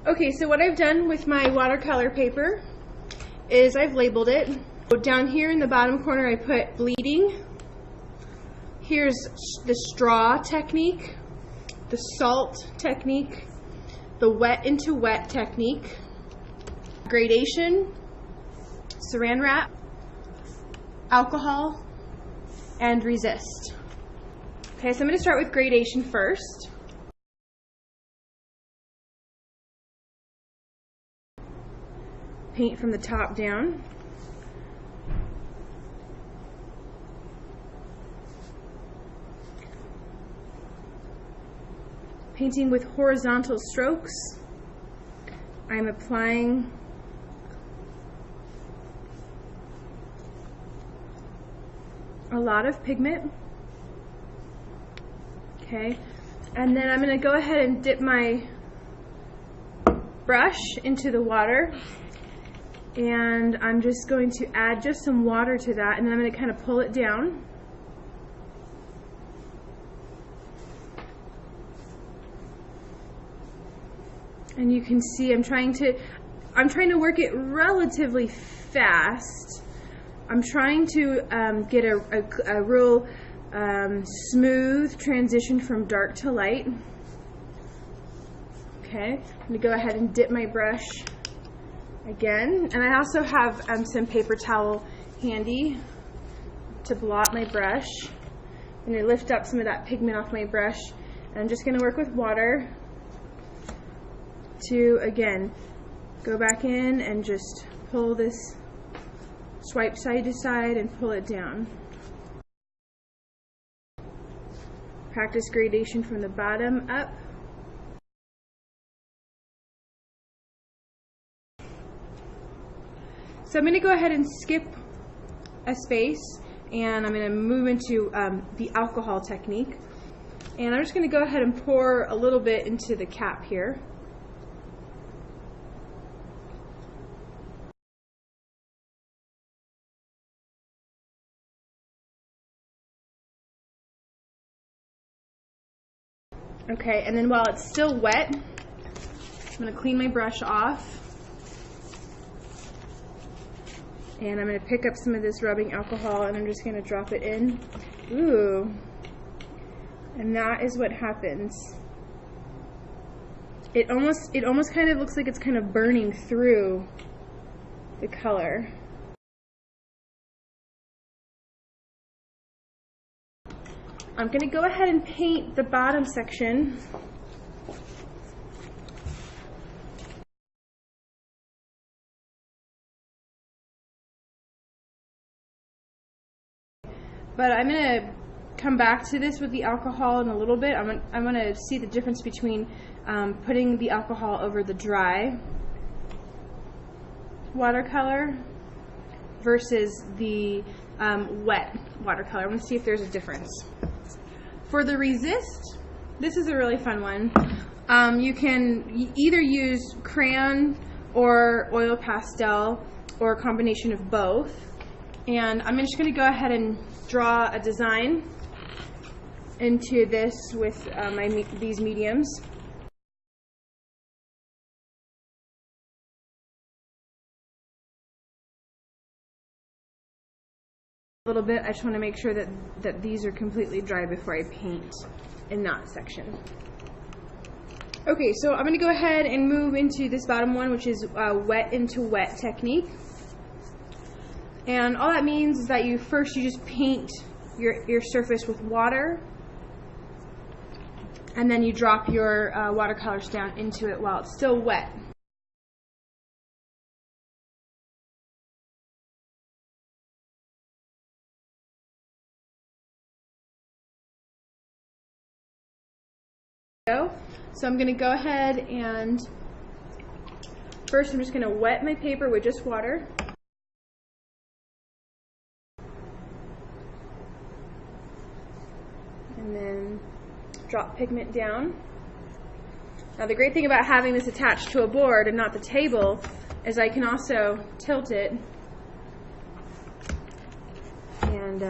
Okay, so what I've done with my watercolor paper is I've labeled it. Down here in the bottom corner I put bleeding. Here's the straw technique, the salt technique, the wet into wet technique, gradation, saran wrap, alcohol, and resist. Okay, so I'm going to start with gradation first. Paint from the top down. Painting with horizontal strokes, I'm applying a lot of pigment. Okay, and then I'm going to go ahead and dip my brush into the water, and I'm just going to add just some water to that, and then I'm going to kind of pull it down. And you can see I'm trying to work it relatively fast. I'm trying to get a real smooth transition from dark to light. Okay, I'm going to go ahead and dip my brush again. And I also have some paper towel handy to blot my brush. I'm going to lift up some of that pigment off my brush. And I'm just going to work with water to, again, go back in and just pull this, swipe side to side and pull it down. Practice gradation from the bottom up. So I'm going to go ahead and skip a space, and I'm going to move into the alcohol technique. And I'm just going to go ahead and pour a little bit into the cap here. Okay, and then while it's still wet, I'm going to clean my brush off. And I'm going to pick up some of this rubbing alcohol, and I'm just going to drop it in. Ooh. And that is what happens. It almost kind of looks like it's kind of burning through the color. I'm going to go ahead and paint the bottom section. But I'm going to come back to this with the alcohol in a little bit. I'm going to see the difference between putting the alcohol over the dry watercolor versus the wet watercolor. I'm going to see if there's a difference. For the resist, this is a really fun one. You can either use crayon or oil pastel or a combination of both. And I'm just going to go ahead and draw a design into this with these mediums. A little bit. I just want to make sure that these are completely dry before I paint in that section. Okay, so I'm going to go ahead and move into this bottom one, which is wet into wet technique. And all that means is that you just paint your surface with water, and then you drop your watercolors down into it while it's still wet. So I'm going to go ahead and first I'm just going to wet my paper with just water. And then drop pigment down. Now the great thing about having this attached to a board and not the table is I can also tilt it and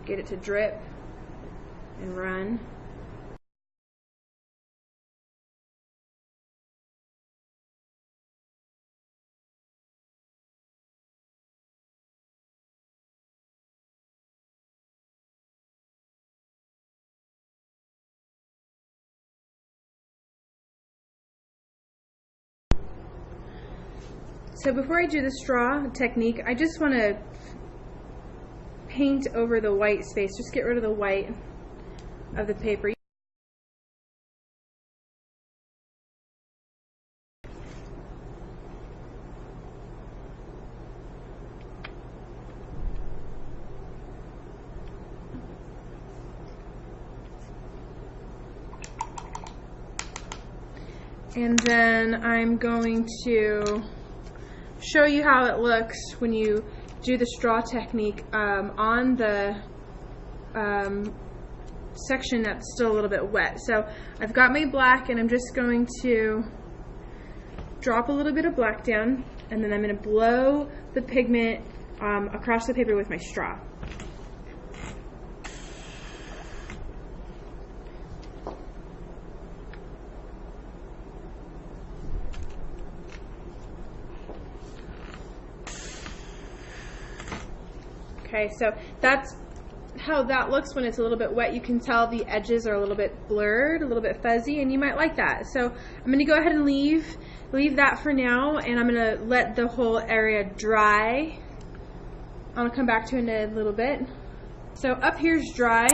get it to drip and run. So before I do the straw technique, I just want to paint over the white space. Just get rid of the white of the paper. And then I'm going to show you how it looks when you do the straw technique on the section that's still a little bit wet. So I've got my black, and I'm just going to drop a little bit of black down, and then I'm going to blow the pigment across the paper with my straw. Okay, so that's how that looks when it's a little bit wet. You can tell the edges are a little bit blurred, a little bit fuzzy, and you might like that. So I'm going to go ahead and leave that for now, and I'm going to let the whole area dry. I'll come back to it in a little bit. So up here's dry,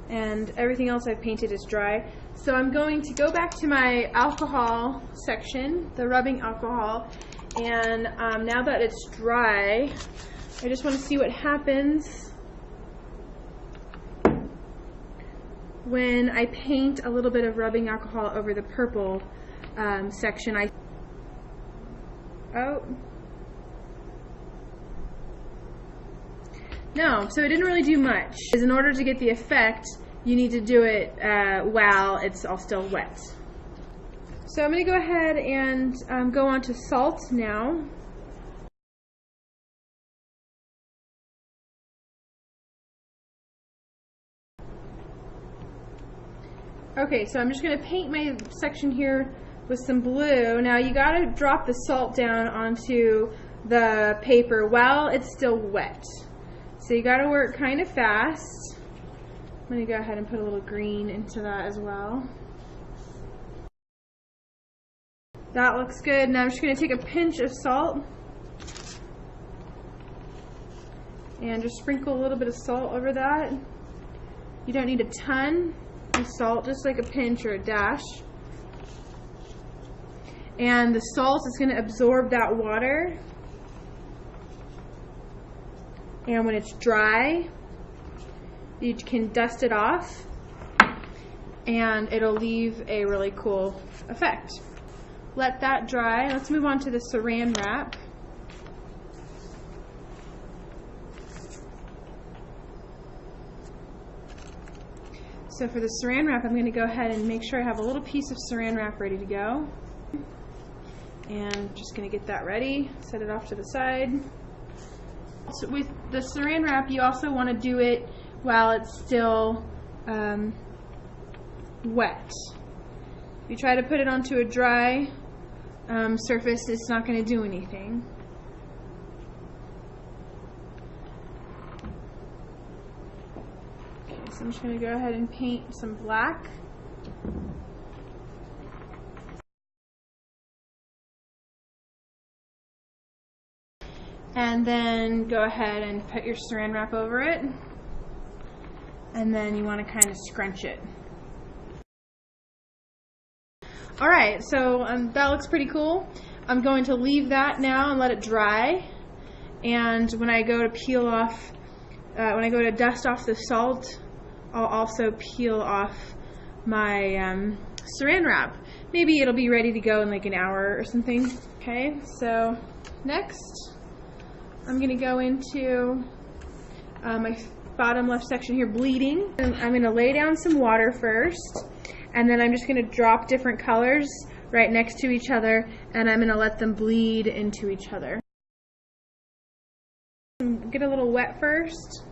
and everything else I've painted is dry. So I'm going to go back to my alcohol section, the rubbing alcohol, and now that it's dry, I just want to see what happens when I paint a little bit of rubbing alcohol over the purple section. No, so it didn't really do much. Because in order to get the effect, you need to do it while it's all still wet. So I'm going to go ahead and go on to salt now. Okay, so I'm just going to paint my section here with some blue. Now you got to drop the salt down onto the paper while it's still wet. So you got to work kind of fast. I'm going to go ahead and put a little green into that as well. That looks good. Now I'm just going to take a pinch of salt and just sprinkle a little bit of salt over that. You don't need a ton of salt, just like a pinch or a dash. And the salt is going to absorb that water. And when it's dry, you can dust it off, and it'll leave a really cool effect. Let that dry. Let's move on to the saran wrap. So for the saran wrap, I'm going to go ahead and make sure I have a little piece of saran wrap ready to go. And I'm just going to get that ready, set it off to the side. So with the saran wrap, you also want to do it while it's still wet. If you try to put it onto a dry surface, it's not going to do anything. So I'm just going to go ahead and paint some black. And then go ahead and put your saran wrap over it. And then you want to kind of scrunch it. Alright, so that looks pretty cool. I'm going to leave that now and let it dry. And when I go to peel off, when I go to dust off the salt, I'll also peel off my saran wrap. Maybe it'll be ready to go in like an hour or something. Okay, so next I'm going to go into my bottom left section here, bleeding. I'm going to lay down some water first, and then I'm just going to drop different colors right next to each other, and I'm going to let them bleed into each other. Get a little wet first.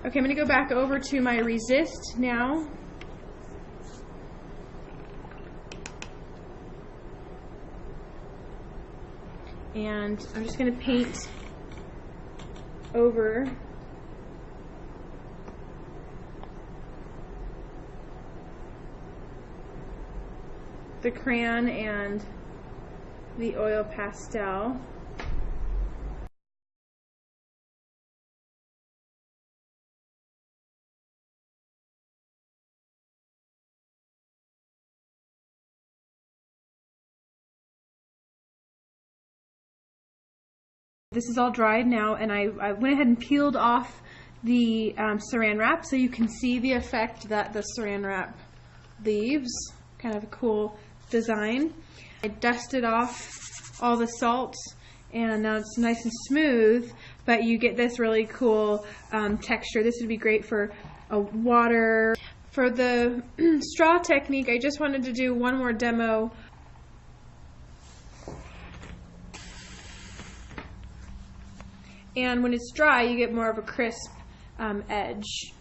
Okay, I'm going to go back over to my resist now. And I'm just going to paint over the crayon and the oil pastel. This is all dried now, and I went ahead and peeled off the saran wrap so you can see the effect that the saran wrap leaves. Kind of a cool design. I dusted off all the salt, and now it's nice and smooth, but you get this really cool texture. This would be great for a water. For the straw technique, I just wanted to do one more demo. And when it's dry, you get more of a crisp edge.